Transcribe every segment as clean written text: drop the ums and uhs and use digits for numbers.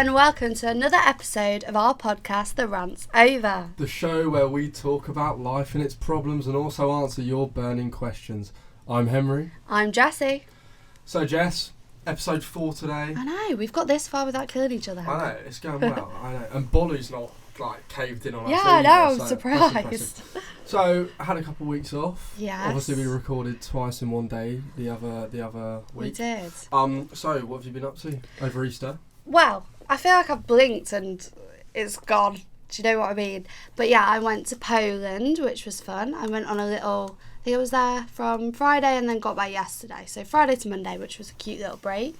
and welcome to another episode of our podcast, The Rant's Over. The show where we talk about life and its problems and also answer your burning questions. I'm Henry. I'm Jessie. So Jess, episode 4 today. I know, we've got this far without killing each other. I know, it's going well. I know. And Bolly's not caved in on us. Yeah, I know, I'm so surprised. So I had a couple of weeks off. Yes. Obviously we recorded twice in one day the other week. We did. So what have you been up to over Easter? Well, I feel like I've blinked and it's gone. Do you know what I mean? But yeah, I went to Poland, which was fun. I went on a little... I think I was there from Friday and then got back yesterday. So Friday to Monday, which was a cute little break.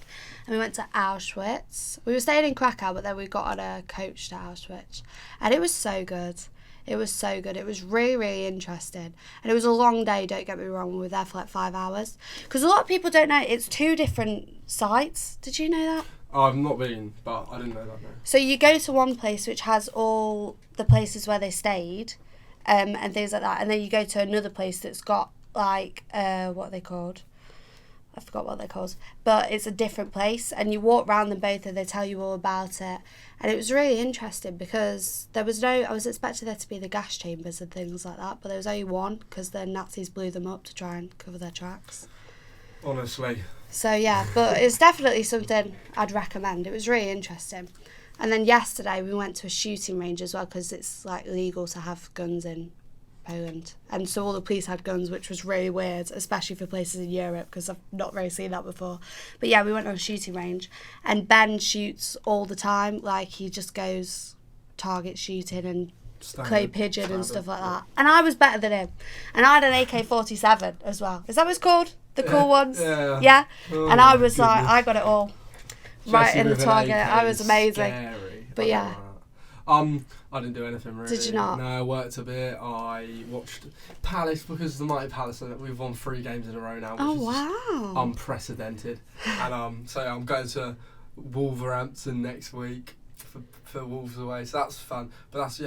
And we went to Auschwitz. We were staying in Krakow, but then we got on a coach to Auschwitz. And it was so good. It was so good. It was really, really interesting. And it was a long day, don't get me wrong. We were there for like 5 hours. Because a lot of people don't know, it's 2 different sites. Did you know that? I've not been, but I didn't know that, no. So you go to one place which has all the places where they stayed, and things like that, and then you go to another place that's got like what are they called? I forgot what they're called, but it's a different place, and you walk around them both and they tell you all about it, and it was really interesting because I was expecting there to be the gas chambers and things like that, but there was only one because the Nazis blew them up to try and cover their tracks. Honestly. So yeah, but it's definitely something I'd recommend. It was really interesting. And then yesterday we went to a shooting range as well because it's like legal to have guns in Poland. And so all the police had guns, which was really weird, especially for places in Europe because I've not really seen that before. But yeah, we went on a shooting range and Ben shoots all the time. Like he just goes target shooting and clay pigeon and stuff like that. And I was better than him. And I had an AK-47 as well. Is that what it's called? The cool ones? Yeah? Oh, and I was like, goodness. I got it all. Right in the target. I was amazing. Scary. But yeah. I didn't do anything really. Did you not? No, I worked a bit. I watched Palace because the Mighty Palace, we've won 3 games in a row now, which is just unprecedented. And so I'm going to Wolverhampton next week for Wolves away, so that's fun. But that's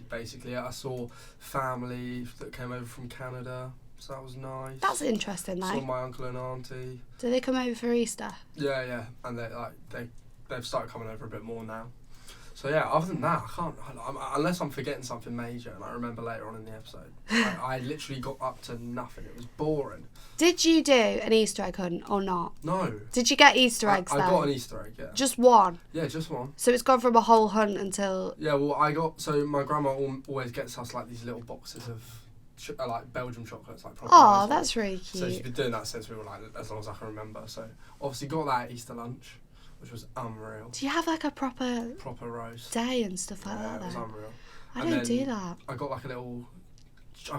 basically it. I saw family that came over from Canada. So that was nice. That's interesting, though. Saw my uncle and auntie. Do they come over for Easter? Yeah, and they've started coming over a bit more now. So yeah, other than that, unless I'm forgetting something major, and I remember later on in the episode. I literally got up to nothing. It was boring. Did you do an Easter egg hunt or not? No. Did you get Easter eggs I got an Easter egg, yeah. Just one? Yeah, just one. So it's gone from a whole hunt until... Yeah, well, so my grandma always gets us like these little boxes of like Belgian chocolates, like proper. Oh, that's really cute. So she's been doing that since we were like as long as I can remember. So obviously got that at Easter lunch, which was unreal. Do you have like a proper roast day and stuff like that? Yeah, it was unreal. I don't do that. I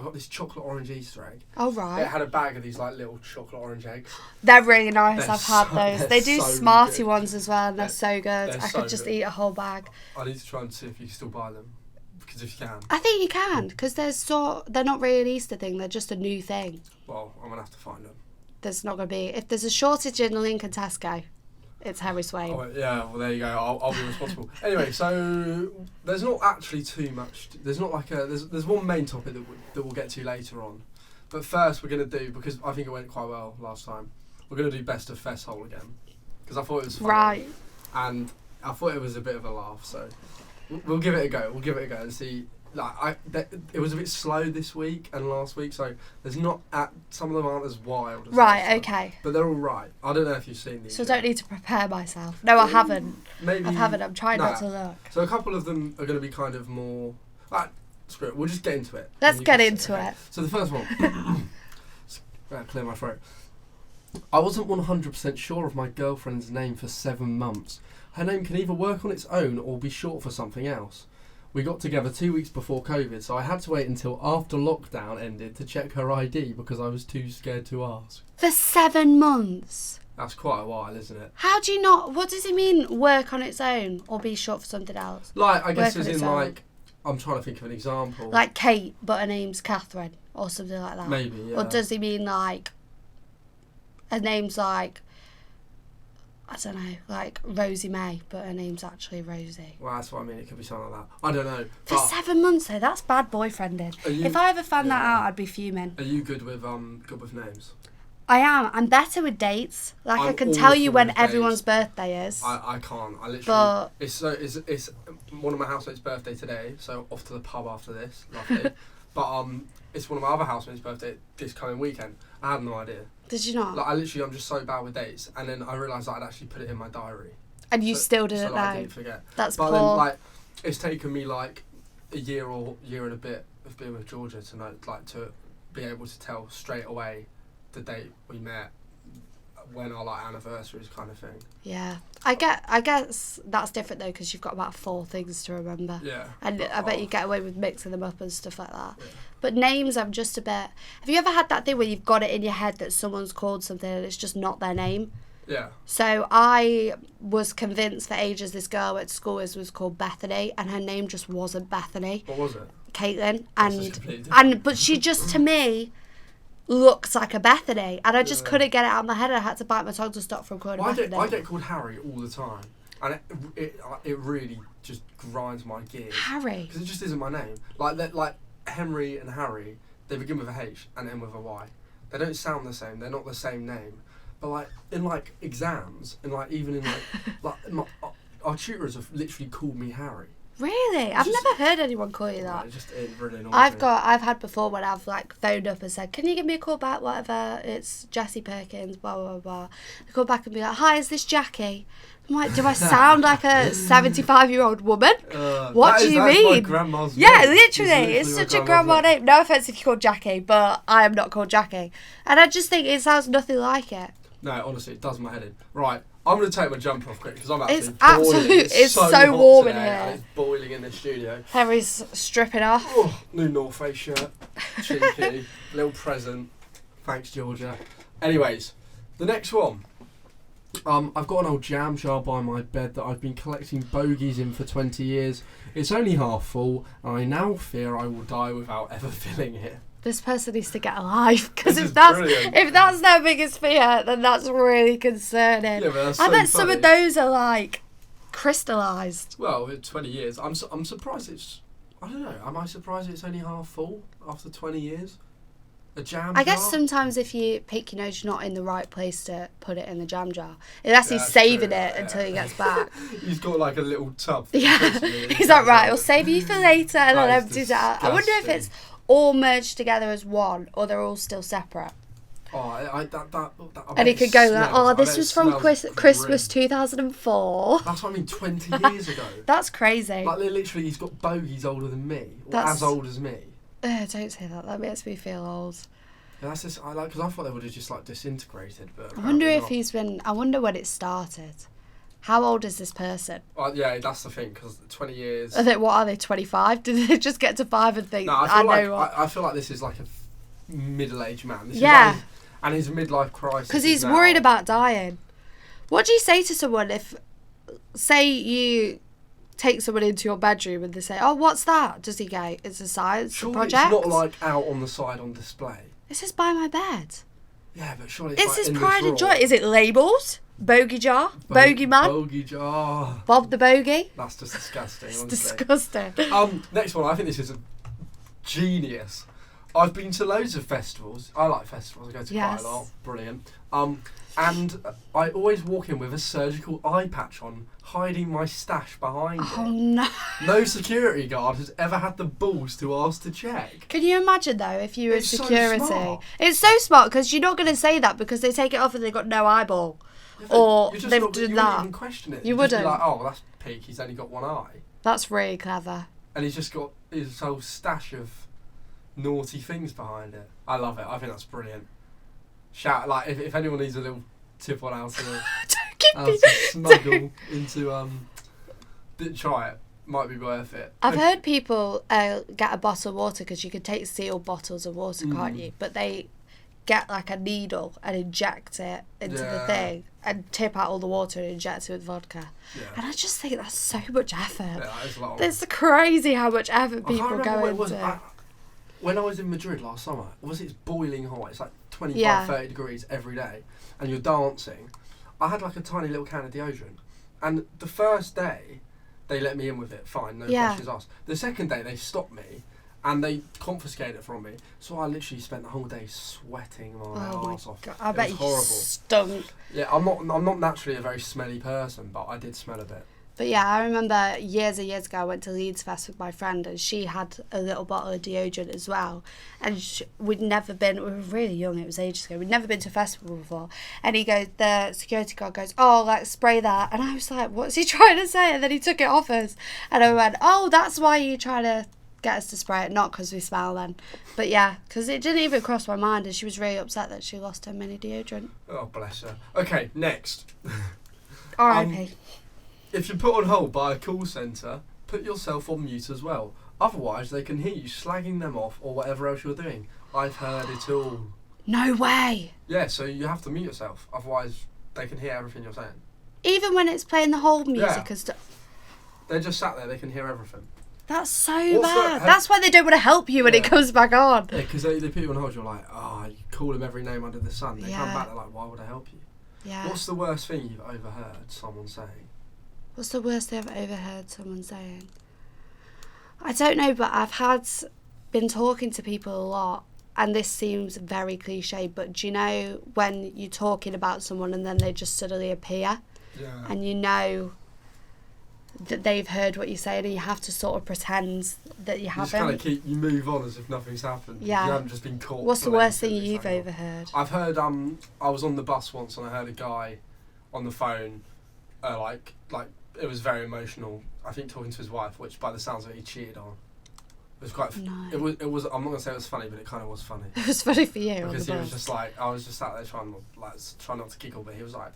got this chocolate orange Easter egg. Oh right. It had a bag of these like little chocolate orange eggs. They're really nice. I've had those. They do so Smarty good. ones as well, and they're so good. I so could just good. eat a whole bag. I need to try and see if you can still buy them. Because if you can. I think you can, because they're not really an Easter thing, they're just a new thing. Well, I'm going to have to find them. There's not going to be... If there's a shortage in Lincoln Tesco, it's Harry Swain. Oh, yeah, well, there you go. I'll be responsible. Anyway, so there's not actually too much... There's not like a... There's one main topic that we'll get to later on. But first we're going to do, because I think it went quite well last time, we're going to do Best of Fest Hole again. Because I thought it was fun. Right. And I thought it was a bit of a laugh, so... We'll give it a go. And see. It was a bit slow this week and last week, so there's not. Some of them aren't as wild. As right. Okay. But they're all right. I don't know if you've seen these. So I don't need to prepare myself. No, I haven't. Maybe I haven't. I'm trying not to look. So a couple of them are going to be kind of more. Screw it. We'll just get into it. Let's get into it. So the first one. Clear my throat. I wasn't 100% sure of my girlfriend's name for 7 months. Her name can either work on its own or be short for something else. We got together 2 weeks before COVID, so I had to wait until after lockdown ended to check her ID because I was too scared to ask. For 7 months? That's quite a while, isn't it? How do you not... What does it mean, work on its own or be short for something else? Like, I guess as in like... I'm trying to think of an example. Like Kate, but her name's Catherine or something like that. Maybe, yeah. Or does he mean like... Her name's like... I don't know, like Rosie May, but her name's actually Rosie. Well, that's what I mean. It could be something like that. I don't know. For 7 months, though, that's bad boyfriending. If I ever found that out, I'd be fuming. Are you good with names? I am. I'm better with dates. Like, I can tell you when everyone's birthday is. I can't. I literally... But... It's one of my housemates' birthday today, so off to the pub after this. Lovely. But it's one of my other housemates' birthday this coming weekend. I had no idea. Did you not? Like, I'm just so bad with dates. And then I realised that I'd actually put it in my diary. And you still didn't know? I didn't forget. That's poor. But then, like, it's taken me, like, a year and a bit of being with Georgia to know, like, to be able to tell straight away the date we met, when our like anniversaries kind of thing. Yeah, I guess that's different though, because you've got about 4 things to remember. Yeah, and I bet you get away with mixing them up and stuff like that. Yeah. But names, I'm just a bit. Have you ever had that thing where you've got it in your head that someone's called something and it's just not their name? Yeah. So I was convinced for ages this girl at school was called Bethany, and her name just wasn't Bethany. What was it? Caitlin, but she just to me looked like a Bethany, and I just couldn't get it out of my head. I had to bite my tongue to stop from calling Bethany. I get called Harry all the time, and it really just grinds my gears. Harry, because it just isn't my name. Like Henry and Harry, they begin with a H and end with a Y. They don't sound the same. They're not the same name. But like in like exams and like even in like our tutors have literally called me Harry. Really? I've never heard anyone call you that. It really annoys me. I've had before when I've like phoned up and said, "Can you give me a call back? Whatever. It's Jessie Perkins." Blah blah blah. They call back and be like, "Hi, is this Jackie?" I'm like, "Do I sound like a 75-year-old woman? What do you mean?" My grandma's name. Literally it's such a grandma name. No offense if you're called Jackie, but I am not called Jackie, and I just think it sounds nothing like it. No, honestly, it does my head in. Right. I'm going to take my jumper off quick because I'm actually boiling. It's so warm in here. And it's boiling in the studio. Harry's stripping off. Oh, new North Face shirt. Cheeky. Little present. Thanks, Georgia. Anyways, the next one. I've got an old jam jar by my bed that I've been collecting bogeys in for 20 years. It's only half full, and I now fear I will die without ever filling it. This person needs to get alive, because if that's their biggest fear, then that's really concerning. Yeah, but that's I bet so some of those are like crystallised. Well, in 20 years, I'm surprised it's. I don't know. Am I surprised it's only half full after 20 years? A jam jar? I guess sometimes if you pick your nose, you're not in the right place to put it in the jam jar. Unless he's saving it until he gets back. He's got like a little tub. Yeah, he's like, right, I'll save you for later, and then empties it out. I wonder if it's all merged together as one, or they're all still separate. Oh, and he could go like, this was from Christmas 2004. That's what I mean, 20 years ago. That's crazy. Like, literally, he's got bogeys older than me, or as old as me. Don't say that. That makes me feel old. Yeah, that's just, because I thought they would have just like disintegrated, but I wonder if he's been. I wonder when it started. How old is this person? Yeah, that's the thing, because 20 years... What are they, 25? Did they just get to 5 and think, no, I feel like this is like a middle-aged man. And his midlife crisis. Because he's worried about dying. What do you say to someone if, say you take someone into your bedroom and they say, "Oh, what's that?" Does he go, "It's a science project"? It's not like out on the side on display. This is by my bed. Yeah, but surely it's his pride and joy. Is it labelled? Bogey jar? Bogey man? Bogey jar. Bob the bogey? That's just disgusting, It's honestly. disgusting. Next one, I think this is a genius. I've been to loads of festivals. I like festivals. I go to quite a lot. Brilliant. And I always walk in with a surgical eye patch on, hiding my stash behind it. Oh no. No security guard has ever had the balls to ask to check. Can you imagine though if you were security? So smart. It's so smart because you're not going to say that because they take it off and they've got no eyeball. Yeah, or they've done that. You wouldn't even question it. You wouldn't. Be like, oh, that's peak. He's only got one eye. That's really clever. And he's just got his whole stash of naughty things behind it. I love it. I think that's brilliant. Shout, like, if anyone needs a little tip on how to smuggle into try it. Might be worth it. I've heard people get a bottle of water because you can take sealed bottles of water, can't you? But they get like a needle and inject it into the thing and tip out all the water and inject it with vodka. Yeah. And I just think that's so much effort. Yeah, that is a lot. It's crazy how much effort people go into. When I was in Madrid last summer, it's boiling hot. It's like 25, 30 degrees every day. And you're dancing. I had like a tiny little can of deodorant. And the first day, they let me in with it. Fine, no questions asked. The second day, they stopped me. and they confiscated it from me. So I literally spent the whole day sweating my arse off. God, I bet you stunk. Yeah, I'm not naturally a very smelly person, but I did smell a bit. But yeah, I remember years and years ago I went to Leeds Fest with my friend, and she had a little bottle of deodorant as well. And we'd never been, we were really young, it was ages ago, we'd never been to a festival before. And the security guard goes, oh, like, spray that. And I was like, what's he trying to say? And then he took it off us. And I went, oh, that's why you try to get us to spray it, not because we smell then. But yeah, because it didn't even cross my mind, and she was really upset that she lost her mini deodorant. Oh, bless her. Okay, next. R.I.P. If you're put on hold by a call centre, put yourself on mute as well. Otherwise, they can hear you slagging them off or whatever else you're doing. I've heard it all. No way. Yeah, so you have to mute yourself. Otherwise, they can hear everything you're saying. Even when it's playing the whole music and stuff? They're just sat there, they can hear everything. That's so bad. That's why they don't want to help you when it comes back on. Yeah, because they put you on hold, you're like, you call them every name under the sun. They come back, they're like, why would I help you? Yeah. What's the worst thing you've overheard someone saying? What's the worst thing I've overheard someone saying? I don't know, but been talking to people a lot, and this seems very cliche, but do you know when you're talking about someone and then they just suddenly appear? Yeah. And you know that they've heard what you're saying, and you have to sort of pretend that you haven't. You just kind of you move on as if nothing's happened. Yeah. You haven't just been caught. What's the worst thing you've overheard? I've heard, I was on the bus once and I heard a guy on the phone, like it was very emotional. I think talking to his wife, which by the sounds of it, he cheated on. It was quite. No. It was. I'm not gonna say it was funny, but it kind of was funny. It was funny for you. Because he was just like, I was just sat there trying not to giggle, but he was like,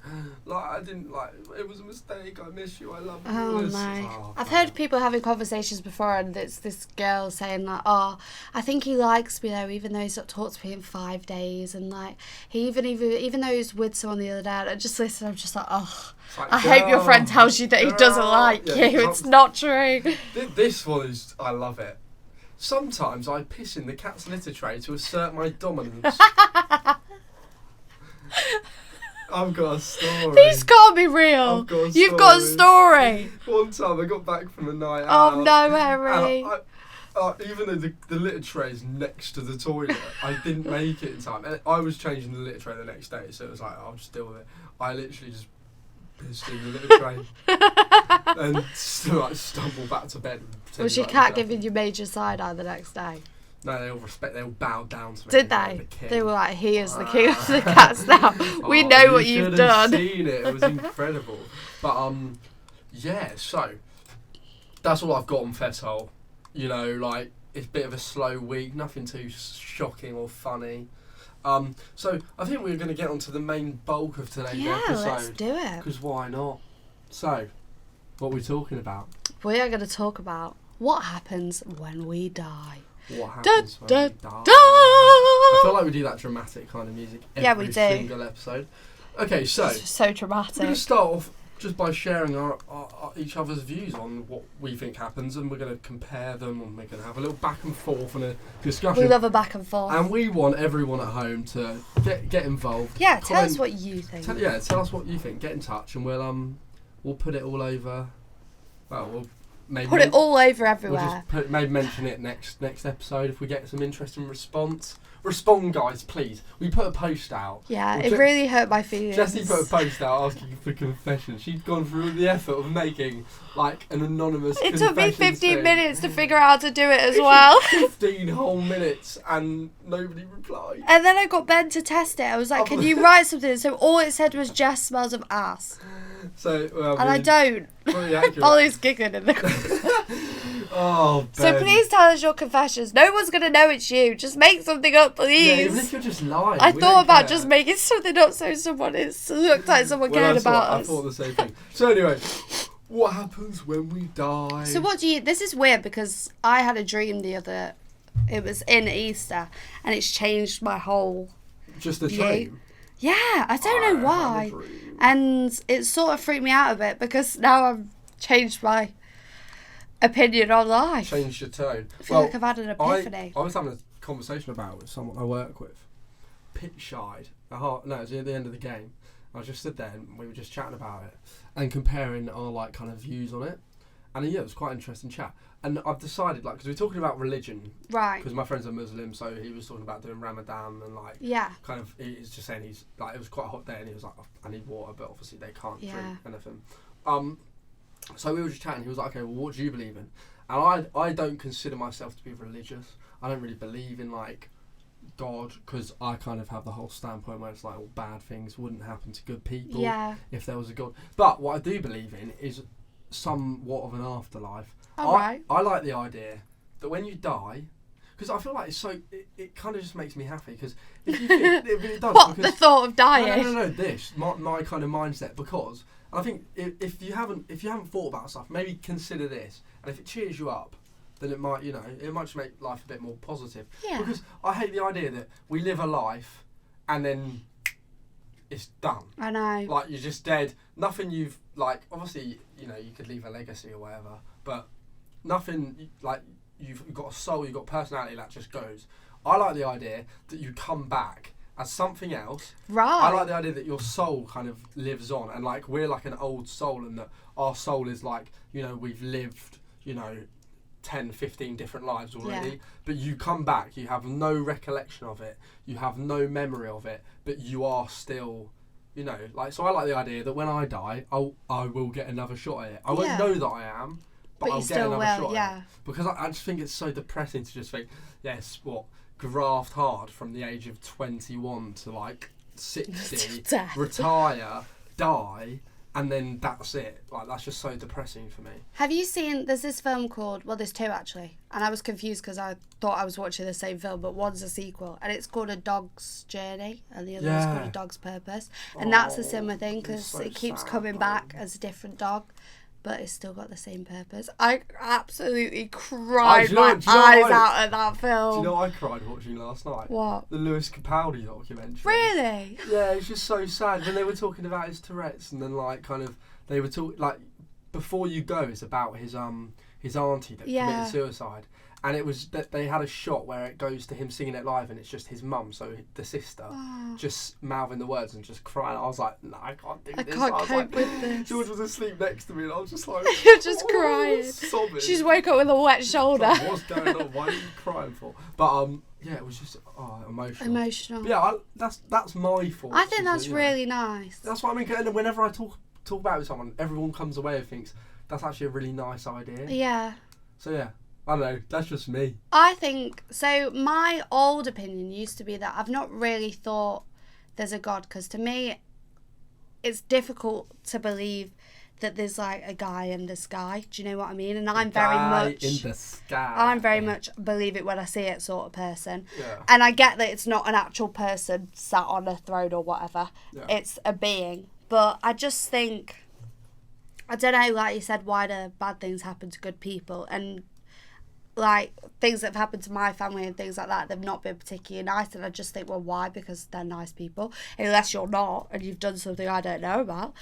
I didn't like. It was a mistake. I miss you. I love you. Oh no! I've heard people having conversations before, and it's this girl saying like, "Oh, I think he likes me though, even though he's not talked to me in 5 days, and like he even though he's with someone the other day." And I just listen. I'm just like, oh. Like, I hope your friend tells you that he doesn't like you. It's not true. This one is. I love it. Sometimes I piss in the cat's litter tray to assert my dominance. I've got a story. These can't be real. You've got a story. One time I got back from a night out. Oh no, Harry. Even though the litter tray is next to the toilet, I didn't make it in time. And I was changing the litter tray the next day, so it was like, I'll just deal with it. I literally just pissed in the litter tray and still stumble back to bed. Was your cat giving you major side-eye the next day? No, they all bowed down to me. Did they? They were like, he is the king of the cats now. We know what you've done. You should have seen it. It was incredible. But, yeah, so that's all I've got on Fethole. You know, like, it's a bit of a slow week. Nothing too shocking or funny. So I think we're going to get onto the main bulk of today's episode. Yeah, let's do it. Because why not? So, what are we talking about? We are going to talk about what happens when we die. What happens when we die? I feel like we do that dramatic kind of music every single episode. Okay, so it's so dramatic. We're going to start off just by sharing our each other's views on what we think happens, and we're going to compare them, and we're going to have a little back and forth and a discussion. We love a back and forth. And we want everyone at home to get involved. Yeah, tell us what you think. Tell us what you think. Get in touch, and we'll put it all over. Well, we'll maybe put it all over everywhere. We'll just maybe mention it next episode if we get some interesting response. Respond, guys, please. We put a post out. Yeah, it really hurt my feelings. Jessie put a post out asking for confession. She'd gone through the effort of making like an anonymous confession. It took me 15 minutes to figure out how to do it as well. 15 whole minutes and nobody replied. And then I got Ben to test it. I was like, can you write something? So all it said was Jess smells of ass. So, and I don't. Ollie's giggling in the corner. Oh, Ben. So please tell us your confessions. No one's going to know it's you. Just make something up, please. Yeah, even if you're just lying. I thought about just making something up so someone looked like someone cared about us. I thought the same thing. So anyway, what happens when we die? So this is weird because I had a dream it was in Easter, and it's changed my whole Just a dream? Yeah, I don't know why. And it sort of freaked me out a bit because now I've changed my opinion on life. Changed your tone. I feel like I've had an epiphany. I was having a conversation about it with someone I work with. Pitch-side. It was at the end of the game. I just stood there and we were just chatting about it and comparing our kind of views on it. And yeah, it was quite an interesting chat. And I've decided, like, because we're talking about religion, right? Because my friend's a Muslim, so he was talking about doing Ramadan and like, kind of, he's just saying he's like, it was quite a hot day, and he was like, oh, I need water, but obviously they can't drink anything. So we were just chatting. He was like, okay, well, what do you believe in? And I don't consider myself to be religious. I don't really believe in like God, because I kind of have the whole standpoint where it's like all bad things wouldn't happen to good people if there was a God. But what I do believe in is somewhat of an afterlife. I like the idea that when you die, because I feel like it's so, it kind of just makes me happy, because if you think, it does. What, because, the thought of dying? No, this, my kind of mindset, because I think if you haven't thought about stuff, maybe consider this, and if it cheers you up, then it might, it might just make life a bit more positive. Yeah. Because I hate the idea that we live a life and then it's done. I know. Like, you're just dead. Nothing you've, like, obviously, you could leave a legacy or whatever, but nothing, like, you've got a soul, you've got personality that just goes. I like the idea that you come back as something else. Right. I like the idea that your soul kind of lives on, and like we're like an old soul, and that our soul is like, we've lived, 10, 15 different lives already, but you come back, you have no recollection of it, you have no memory of it, but you are still, so I like the idea that when I die, I will get another shot at it. I won't know that I am, but I'll get another shot at it. Because I just think it's so depressing to just think, yes, graft hard from the age of 21 to like 60, retire, die, and then that's it. Like, that's just so depressing for me. Have you seen, there's this film called, well, there's two actually, and I was confused because I thought I was watching the same film, but one's a sequel, and it's called A Dog's Journey, and the other one's called A Dog's Purpose. And that's a similar thing, because it keeps coming back as a different dog, but it's still got the same purpose. I absolutely cried my eyes out at that film. Do you know what I cried watching last night? What? The Lewis Capaldi documentary. Really? Yeah, it's just so sad when they were talking about his Tourette's, and then like kind of they were talking like Before You Go is about his auntie that committed suicide. And it was that they had a shot where it goes to him singing it live, and it's just his mum, so the sister, just mouthing the words and just crying. I was like, no, I can't do this. I can't cope with this. George was asleep next to me, and I was just like, you're just crying. Sobbing. She's woke up with a wet shoulder. Like, what's going on? Why are you crying for? But yeah, it was just emotional. But yeah, that's my fault. I think that's really nice. That's what I mean. And whenever I talk about it with someone, everyone comes away and thinks that's actually a really nice idea. Yeah. So yeah. I don't know, that's just me. I think, so my old opinion used to be that I've not really thought there's a God, because to me, it's difficult to believe that there's like a guy in the sky. Do you know what I mean? And I'm very much in the sky. I'm very much believe it when I see it sort of person. Yeah. And I get that it's not an actual person sat on a throne or whatever. Yeah. It's a being. But I just think, I don't know, like you said, why do bad things happen to good people? And like things that have happened to my family and things like that, they've not been particularly nice, and I just think, well, why? Because they're nice people, unless you're not and you've done something I don't know about.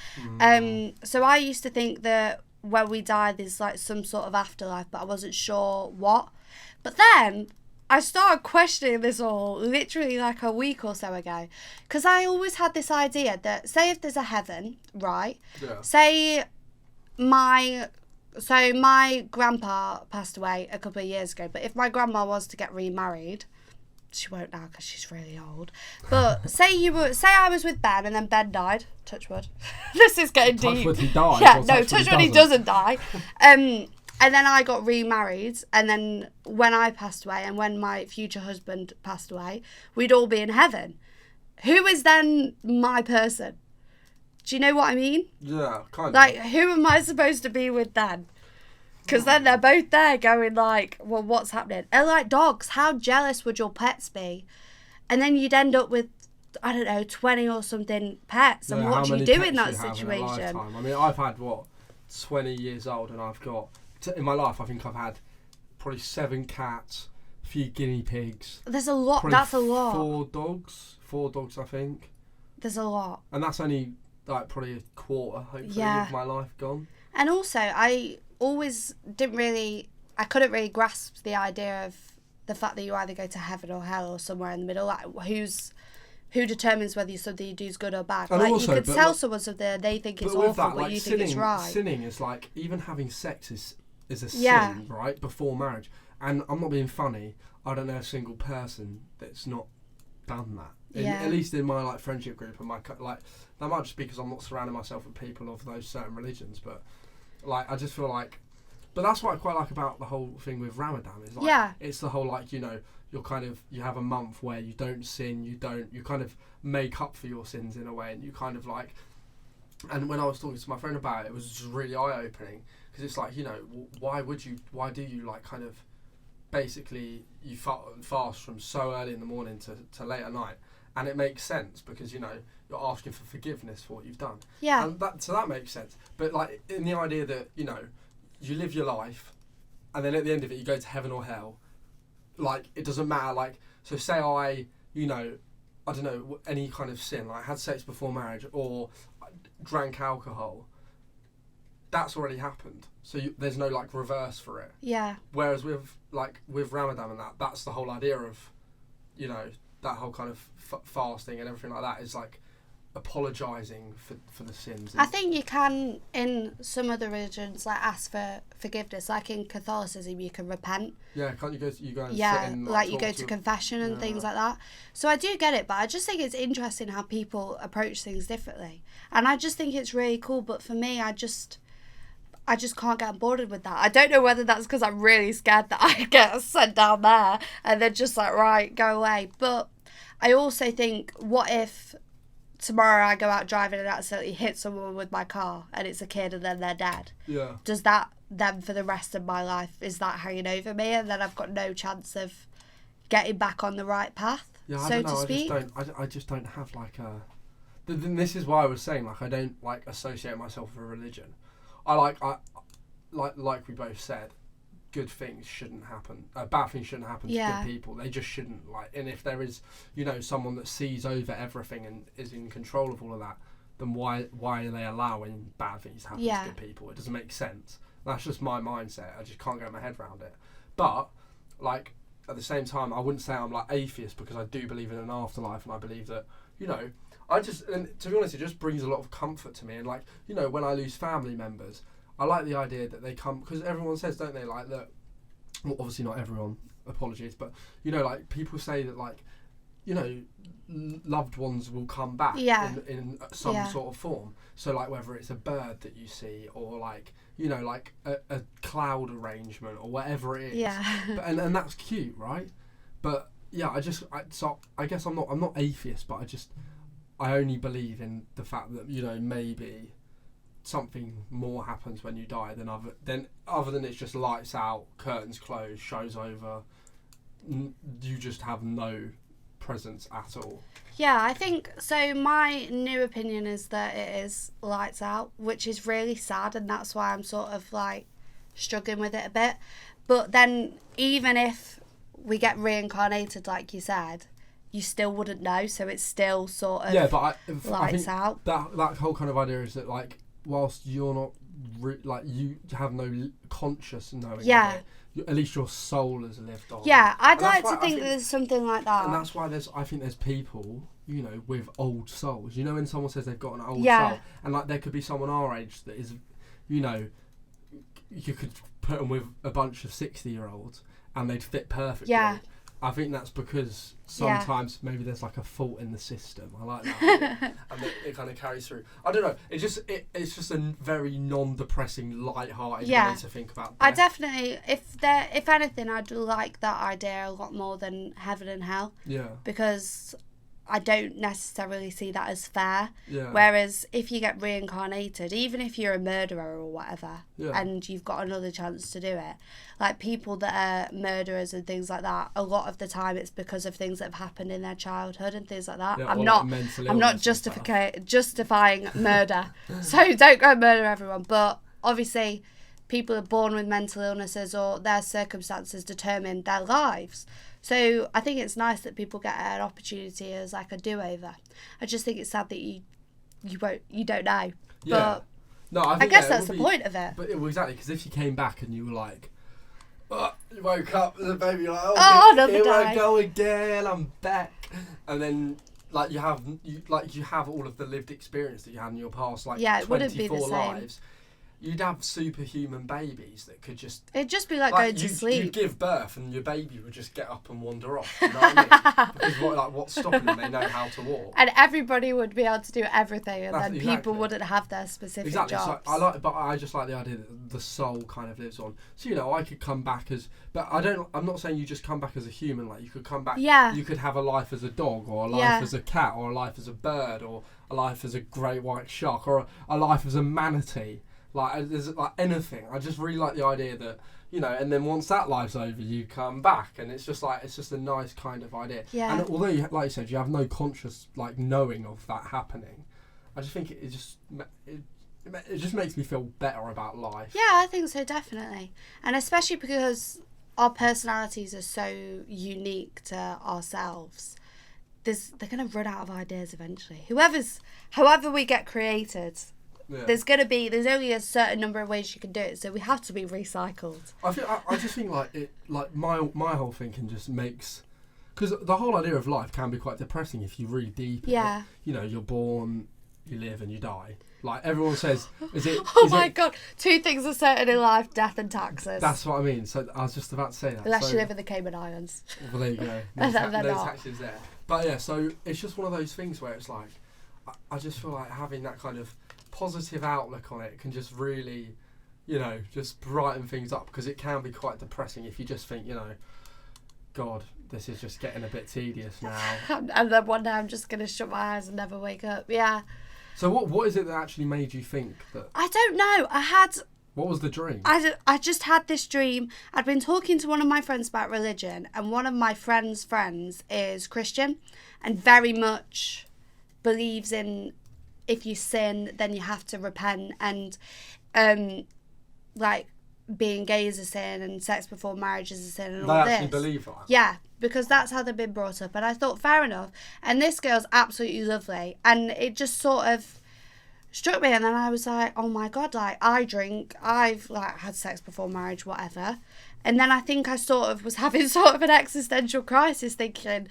So I used to think that when we die there's like some sort of afterlife, but I wasn't sure what. But then I started questioning this all literally like a week or so ago, because I always had this idea that, say if there's a heaven, right? Say So my grandpa passed away a couple of years ago, but if my grandma was to get remarried, she won't now because she's really old. But say I was with Ben and then Ben died. Touch wood. This is getting deep. Touch wood he dies. Yeah, no, touch wood he doesn't die. And then I got remarried, and then when I passed away and when my future husband passed away, we'd all be in heaven. Who is then my person? Do you know what I mean? Yeah, kind of. Like, who am I supposed to be with then? Because then they're both there going like, well, what's happening? And like dogs, how jealous would your pets be? And then you'd end up with, I don't know, 20 or something pets. And what do you do in that situation? I mean, I've had, 20 years old, and I've got, in my life, I think I've had probably 7 cats, a few guinea pigs. There's a lot. That's a lot. 4 dogs, I think. There's a lot. And that's only like probably a quarter, hopefully, of my life gone. And also, I always couldn't really grasp the idea of the fact that you either go to heaven or hell or somewhere in the middle. Like, who determines whether something you do is good or bad? And like, also, you could tell someone something and they think it's awful, but you think it's right. Sinning is like, even having sex is is a sin, right, before marriage. And I'm not being funny. I don't know a single person that's not done that. At least in my like friendship group and my like, that might just be because I'm not surrounding myself with people of those certain religions, but like I just feel like, but that's what I quite like about the whole thing with Ramadan is like it's the whole like, you know, you're kind of, you have a month where you don't sin, you kind of make up for your sins in a way, and you kind of like, and when I was talking to my friend about it, it was just really eye opening because it's like, you know, why do you like kind of basically you fast from so early in the morning to late at night, and it makes sense because, you know, you're asking for forgiveness for what you've done. Yeah. And that makes sense. But like in the idea that, you know, you live your life, and then at the end of it you go to heaven or hell. Like it doesn't matter. Like so, say I don't know, any kind of sin, like had sex before marriage or drank alcohol. That's already happened. So there's no like reverse for it. Yeah. Whereas with Ramadan and that's the whole idea of, you know, that whole kind of fasting and everything like that is like apologising for the sins. I think you can, in some other religions, like ask for forgiveness. Like in Catholicism, you can repent. Yeah, can't you go and sit and like you go to confession and things like that. So I do get it, but I just think it's interesting how people approach things differently, and I just think it's really cool. But for me, I just can't get on board with that. I don't know whether that's because I'm really scared that I get sent down there and they're just like, right, go away. But I also think, what if tomorrow I go out driving and accidentally hit someone with my car and it's a kid and then they're dead? Yeah. Does that then for the rest of my life, is that hanging over me and then I've got no chance of getting back on the right path, so to speak? I just don't have like a... This is why I was saying, like, I don't like associate myself with a religion. I like we both said, good things shouldn't happen. Bad things shouldn't happen to good people. They just shouldn't. Like, and if there is, you know, someone that sees over everything and is in control of all of that, then why are they allowing bad things to happen to good people? It doesn't make sense. That's just my mindset. I just can't get my head around it. But like at the same time, I wouldn't say I'm like atheist, because I do believe in an afterlife, and I believe that, you know, and to be honest, it just brings a lot of comfort to me. And like, you know, when I lose family members, I like the idea that they come, because everyone says, don't they, like that, well, obviously not everyone, apologies, but, you know, like people say that, like, you know, loved ones will come back in some sort of form. So like whether it's a bird that you see, or like, you know, like a cloud arrangement or whatever it is. Yeah. But, and that's cute, right? But yeah, I guess I'm not atheist, but I only believe in the fact that, you know, maybe something more happens when you die than other than it's just lights out, curtains closed, show's over. You just have no presence at all. Yeah, I think so. My new opinion is that it is lights out, which is really sad, and that's why I'm sort of like struggling with it a bit. But then even if we get reincarnated, like you said, you still wouldn't know, so it's still sort of lights out. That whole kind of idea is that, like, whilst you're not like, you have no conscious knowing of it, at least your soul has lived on. Yeah, I'd like to think that there's something like that. And that's why I think there's people, you know, with old souls. You know, when someone says they've got an old soul, and like there could be someone our age that is, you know, you could put them with a bunch of 60-year-olds and they'd fit perfectly. Yeah. I think that's because sometimes maybe there's like a fault in the system. I like that. And it kind of carries through. I don't know. It's just a very non-depressing, light-hearted way to think about death. I definitely, if anything, I'd like that idea a lot more than heaven and hell. Yeah. Because I don't necessarily see that as fair. Yeah. Whereas if you get reincarnated, even if you're a murderer or whatever, and you've got another chance to do it, like people that are murderers and things like that, a lot of the time it's because of things that have happened in their childhood and things like that. Yeah, I'm not justifying murder, so don't go murder everyone. But obviously, people are born with mental illnesses, or their circumstances determine their lives. So I think it's nice that people get an opportunity as like a do-over. I just think it's sad that you don't know. Yeah. But no, I guess that's the point of it. But exactly, because if you came back and you were like, you woke up as a baby, you're like, here I go again, I'm back, and then like you have all of the lived experience that you had in your past, like 24 lives. you'd have superhuman babies that could just... It'd just be like going to sleep. You'd give birth and your baby would just get up and wander off. You know what I mean? Because what's stopping them? They know how to walk. And everybody would be able to do everything, and then exactly. people wouldn't have their specific jobs. Like, but I just like the idea that the soul kind of lives on. So, you know, I could come back as... But I'm not saying you just come back as a human. Like, you could come back... Yeah. You could have a life as a dog, or a life as a cat, or a life as a bird, or a life as a great white shark, or a life as a manatee. Like, there's like anything. I just really like the idea that, you know, and then once that life's over, you come back, and it's just a nice kind of idea. Yeah. And although, like you said, you have no conscious like knowing of that happening, I just think it just makes me feel better about life. Yeah, I think so, definitely. And especially because our personalities are so unique to ourselves. They're going to run out of ideas eventually. However we get created, there's only a certain number of ways you can do it, so we have to be recycled. I just think my whole thinking just makes, because the whole idea of life can be quite depressing if you read deep. Yeah. You know, you're born, you live, and you die. Like everyone says, God, 2 things are certain in life: death and taxes. That's what I mean. So I was just about to say that. Unless you live in the Cayman Islands. Well, there you go. No taxes there. But yeah, so it's just one of those things where it's like, I just feel like having that kind of positive outlook on it can just really, you know, just brighten things up, because it can be quite depressing if you just think, you know, God, this is just getting a bit tedious now. And then one day I'm just going to shut my eyes and never wake up. Yeah. So what is it that actually made you think that? I don't know. What was the dream? I just had this dream. I'd been talking to one of my friends about religion, and one of my friends' friends is Christian and very much believes in, if you sin, then you have to repent, and like being gay is a sin and sex before marriage is a sin and all this. They actually believe that? Yeah, because that's how they've been brought up. And I thought, fair enough. And this girl's absolutely lovely. And it just sort of struck me. And then I was like, oh my God, like, I drink. I've, like, had sex before marriage, whatever. And then I think I sort of was having sort of an existential crisis, thinking,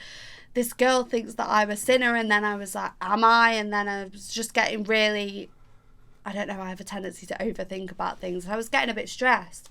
this girl thinks that I'm a sinner. And then I was like, am I? And then I was just getting really... I don't know, I have a tendency to overthink about things. I was getting a bit stressed.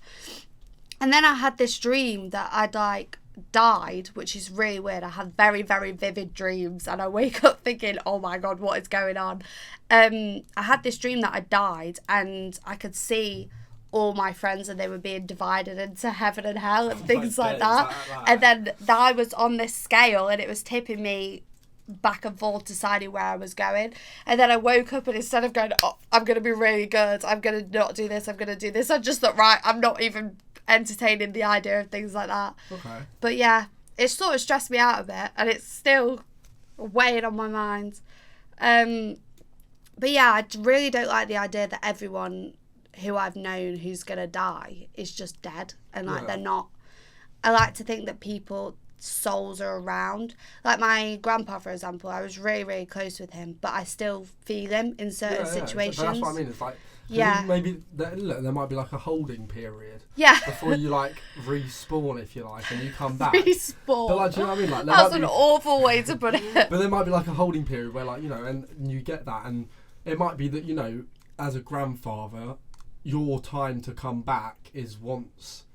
And then I had this dream that I'd, like, died, which is really weird. I had very, very vivid dreams, and I wake up thinking, oh my God, what is going on? I had this dream that I died, and I could see all my friends, and they were being divided into heaven and hell and things like that. And then I was on this scale, and it was tipping me back and forth, deciding where I was going. And then I woke up, and instead of going, oh, I'm going to be really good, I'm going to not do this, I'm going to do this, I just thought, right, I'm not even entertaining the idea of things like that. Okay. But yeah, it sort of stressed me out a bit, and it's still weighing on my mind. But yeah, I really don't like the idea that everyone who I've known who's going to die is just dead, and like they're not. I like to think that people... souls are around. Like my grandpa, for example, I was really, really close with him, but I still feel him in certain situations. But that's what I mean. It's like, maybe there might be like a holding period. Yeah. Before you like respawn, if you like, and you come back. Respawn. But like, do you know what I mean? Like, that's an awful way to put it. But there might be like a holding period where, like, you know, and you get that, and it might be that, you know, as a grandfather, your time to come back is once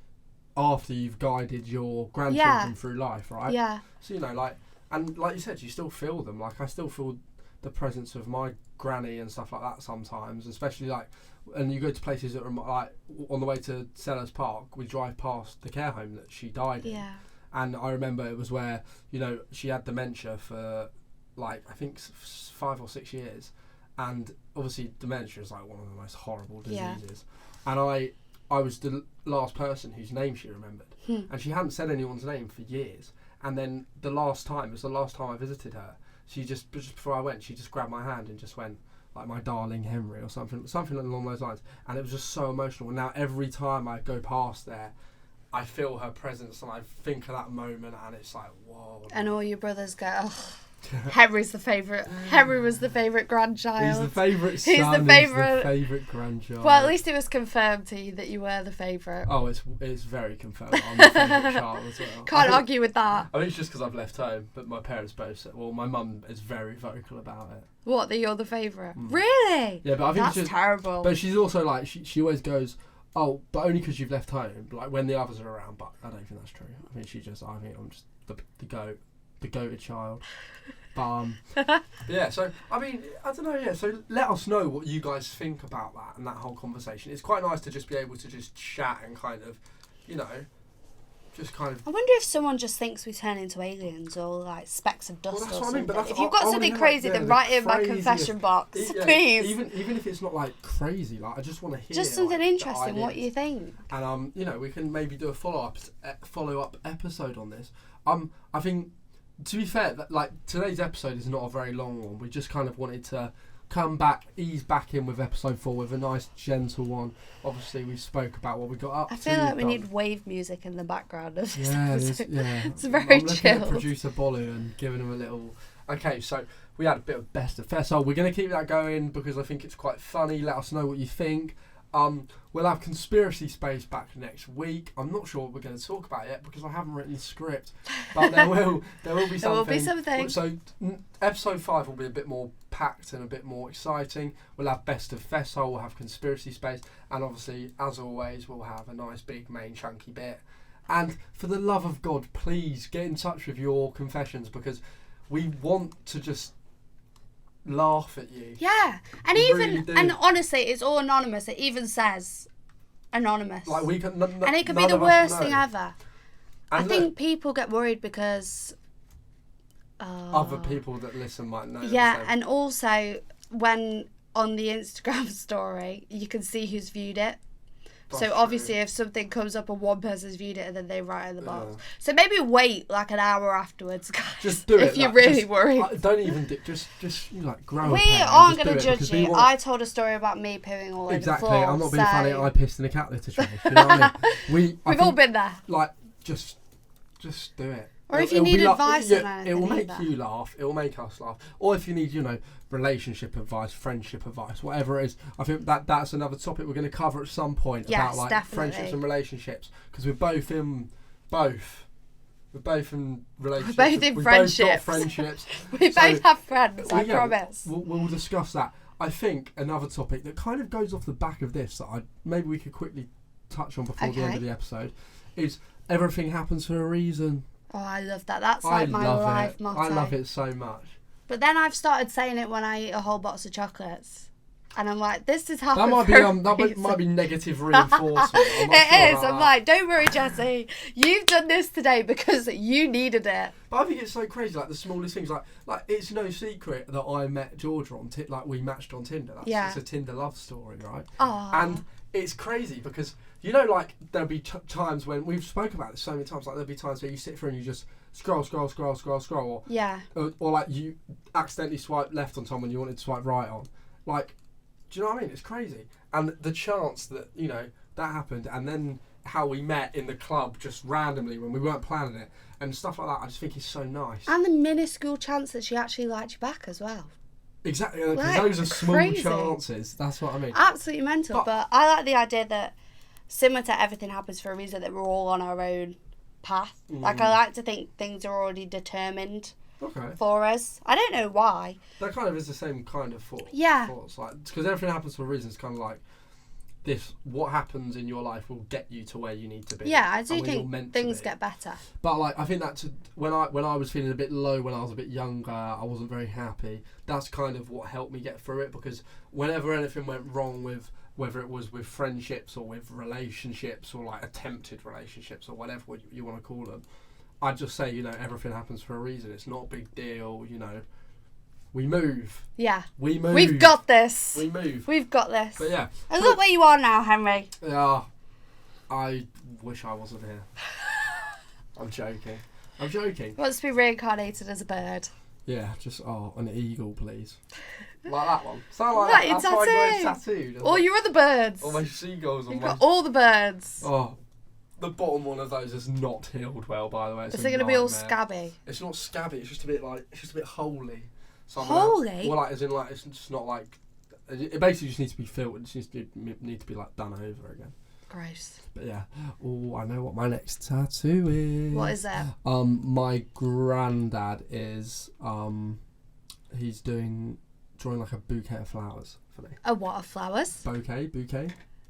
after you've guided your grandchildren through life, right? Yeah. So, you know, like, and like you said, you still feel them. Like, I still feel the presence of my granny and stuff like that sometimes, especially like, and you go to places that are like, on the way to Sellers Park, we drive past the care home that she died in. And I remember it was where, you know, she had dementia for like, I think 5 or 6 years. And obviously dementia is like one of the most horrible diseases. And I was the last person whose name she remembered. And she hadn't said anyone's name for years. And then it was the last time I visited her, she just before I went, she just grabbed my hand and just went, like, my darling Henry, or something along those lines. And it was just so emotional. And now every time I go past there, I feel her presence, and I think of that moment, and it's like, whoa. And all your brothers go, oh. Henry's the favourite. Henry was the favourite grandchild. He's the favourite son. He's the favourite grandchild. Well, at least it was confirmed to you that you were the favourite. Oh, it's very confirmed. I'm the favourite child as well. Can't argue with that. I think it's just because I've left home, but my parents both said, well, my mum is very vocal about it. What, that you're the favourite? Really? Yeah, but I think that's terrible. But she's also like, she always goes, oh, but only because you've left home, like when the others are around. But I don't think that's true. I think I'm just the goated child. But yeah, so I mean, I don't know. Yeah, so let us know what you guys think about that and that whole conversation. It's quite nice to just be able to just chat and kind of, you know, just kind of. I wonder if someone just thinks we turn into aliens or like specks of dust or something. But if you've got something crazy, then write it in my confession box, please. Even if it's not like crazy, like I just want to hear just something interesting. What you think? And you know, we can maybe do a follow up episode on this. I think. To be fair, like today's episode is not a very long one. We just kind of wanted to ease back in with episode 4 with a nice gentle one. Obviously, we spoke about what we got up to. I feel like we need wave music in the background of this episode. It's very I'm looking chill. at producer Bolu and giving him a little. Okay, so we had a bit of best of festival. We're going to keep that going because I think it's quite funny. Let us know what you think. We'll have Conspiracy Space back next week. I'm not sure what we're going to talk about yet because I haven't written the script, but there will be something. There will be something. So episode 5 will be a bit more packed and a bit more exciting. We'll have Best of Festival, we'll have Conspiracy Space, and obviously, as always, we'll have a nice big main chunky bit. And for the love of God, please get in touch with your confessions because we want to just laugh at you. Yeah, and and honestly, it's all anonymous. It even says anonymous. Like we can, and it could be the worst thing ever. And I think people get worried because other people that listen might know. Yeah, and also when on the Instagram story, you can see who's viewed it. So obviously, if something comes up and one person's viewed it and then they write in the box, so maybe wait like an hour afterwards, guys. Just do it if you're really worried. Don't even just grow. We aren't going to judge you. I told a story about me pooing all over the floor. Exactly. I'm not being funny. I pissed in a cat litter tray. You know what I mean? We've all been there. Like just do it. Or if you need advice on anything, it will make you laugh. It will make us laugh. Or if you need, relationship advice, friendship advice, whatever it is. I think that's another topic we're going to cover at some point about like definitely. Friendships and relationships because we're both in both. We're both in relationships. We're both in friendships. Both got friendships. We both have friends. I promise. We'll discuss that. I think another topic that kind of goes off the back of this that maybe we could quickly touch on before the end of the episode is everything happens for a reason. Oh, I love that. That's like my life motto. I love it so much. But then I've started saying it when I eat a whole box of chocolates. And I'm like, this is how that might be negative reinforcement. It is. I'm like, don't worry, Jessie. You've done this today because you needed it. But I think it's so crazy, like the smallest things, like it's no secret that I met Georgia on like we matched on Tinder. It's a Tinder love story, right? And it's crazy because like there'll be times when we've spoken about this so many times. Like there'll be times where you sit through and you just scroll, or like you accidentally swipe left on someone you wanted to swipe right on, like. Do you know what I mean? It's crazy. And the chance that, that happened and then how we met in the club just randomly when we weren't planning it and stuff like that, I just think is so nice. And the minuscule chance that she actually liked you back as well. Exactly. Because those are small chances. That's what I mean. Absolutely mental. But I like the idea that similar to everything happens for a reason, that we're all on our own path. Like I like to think things are already determined. For us. I don't know why. That kind of is the same kind of thought. Yeah. Thoughts, like, because everything happens for a reason. It's kind of like this, what happens in your life will get you to where you need to be. Yeah, I do think things get better. But like, I think that when I was feeling a bit low, when I was a bit younger, I wasn't very happy. That's kind of what helped me get through it, because whenever anything went wrong with, whether it was with friendships or with relationships or like attempted relationships or whatever you want to call them, I'd just say, everything happens for a reason. It's not a big deal, We move. Yeah. We move. We've got this. We move. We've got this. But yeah. And look where you are now, Henry. Yeah. I wish I wasn't here. I'm joking. Wants to be reincarnated as a bird. Yeah, just, an eagle, please. Like that one. Sound like that. That's why I got it tattooed. All your other birds. All my seagulls. You've got all the birds. Oh. the bottom one of those is not healed well, by the way. Is it going to be all scabby? It's not scabby. It's just a bit holy. So holy? Well, like as in like it's just not like. It basically just needs to be filtered. It just needs to be like done over again. Gross. But yeah. Oh, I know what my next tattoo is. What is that? My granddad is he's drawing like a bouquet of flowers for me. A what of flowers? Bouquet.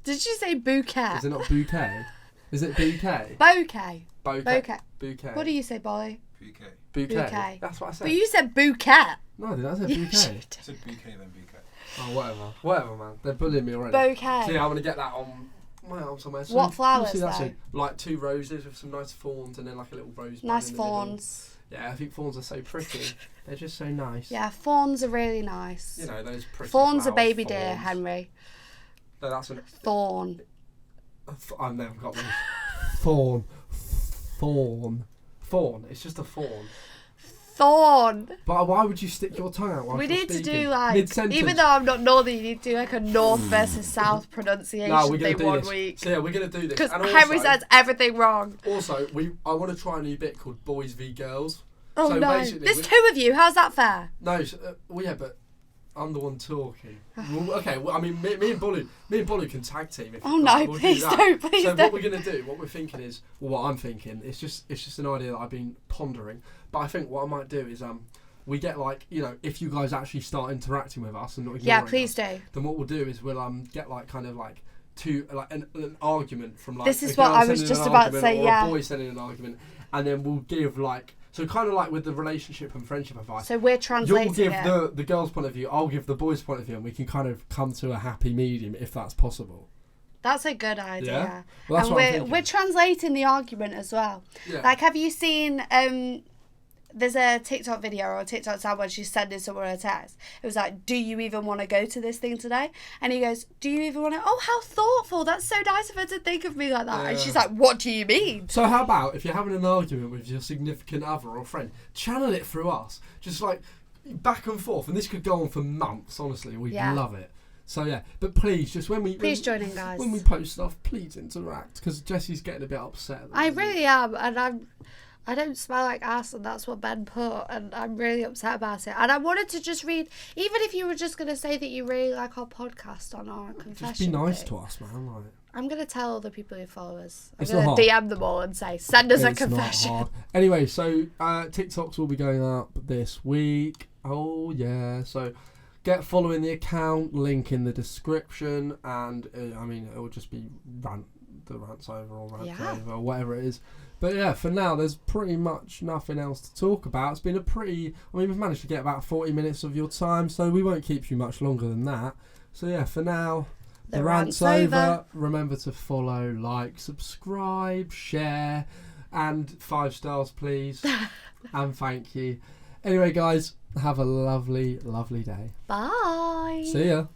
Did you say bouquet? Is it not bouquet? Is it bouquet? Bouquet. Bouquet. What do you say, Bolly? Bouquet. That's what I said. But you said bouquet. No, I didn't. I said bouquet. I said bouquet then bouquet. Oh, whatever, man. They're bullying me already. Bouquet. So yeah, I'm gonna get that on my arm somewhere. So what flowers though? Like 2 roses with some nice thorns and then like a little rose. Nice fawns. Yeah, I think fawns are so pretty. They're just so nice. Yeah, fawns are really nice. You know, those pretty fawns are baby fawns. deer, Henry. No, that's an Fawn. I've never got one. Fawn. It's just a fawn. Thorn. But why would you stick your tongue out while we you're need speaking? to do like, mid-sentence. even though I'm not northern, you need to do like a north versus south pronunciation thing one week. So yeah, we're gonna do this. Because Henry says everything wrong. Also, I want to try a new bit called Boys v Girls. Oh so no, there's 2 of you. How's that fair? No, well yeah, but I'm the one talking. Well, okay, well, I mean, me and Bolly can tag team. Oh no, please don't, please don't. So what we're gonna do, what we're thinking is, well, what I'm thinking, it's just an idea that I've been pondering. But I think what I might do is we get like, you know, if you guys actually start interacting with us and not ignoring please us, do. then what we'll do is we'll get like kind of like an argument from like this is what I was just about to say, or a boy sending an argument, and then we'll give like, so kind of like with the relationship and friendship advice. So we're translating. You'll give the girl's point of view, I'll give the boy's point of view, and we can kind of come to a happy medium if that's possible. That's a good idea. Yeah? Well, that's and what I'm thinking. We're translating the argument as well. Yeah. Like, have you seen there's a TikTok video or a TikTok sound where she's sending someone a text. It was like, do you even want to go to this thing today? And he goes, do you even want to? Oh, how thoughtful. That's so nice of her to think of me like that. Yeah. And she's like, what do you mean? So how about if you're having an argument with your significant other or friend, channel it through us. Just like back and forth. And this could go on for months, honestly. We'd love it. So yeah, but please, just please join in, guys. When we post stuff, please interact, because Jessie's getting a bit upset. I really am, and I don't smell like ass, and that's what Ben put, and I'm really upset about it. And I wanted to just read, even if you were just going to say that you really like our podcast on our confession. Just be nice thing, to us, man. Like, I'm going to tell the people who follow us. I'm it's going to DM them all and say, send us a confession. Not hard. Anyway, so TikToks will be going up this week. Oh yeah, so get following the account, link in the description, and I mean it will just be rants over or rants over or whatever it is. But yeah, for now there's pretty much nothing else to talk about. It's been we've managed to get about 40 minutes of your time, so we won't keep you much longer than that. So yeah, for now the rant's over. Remember to follow, like, subscribe, share, and 5 stars please. And thank you. Anyway guys, have a lovely, lovely day. Bye. See ya.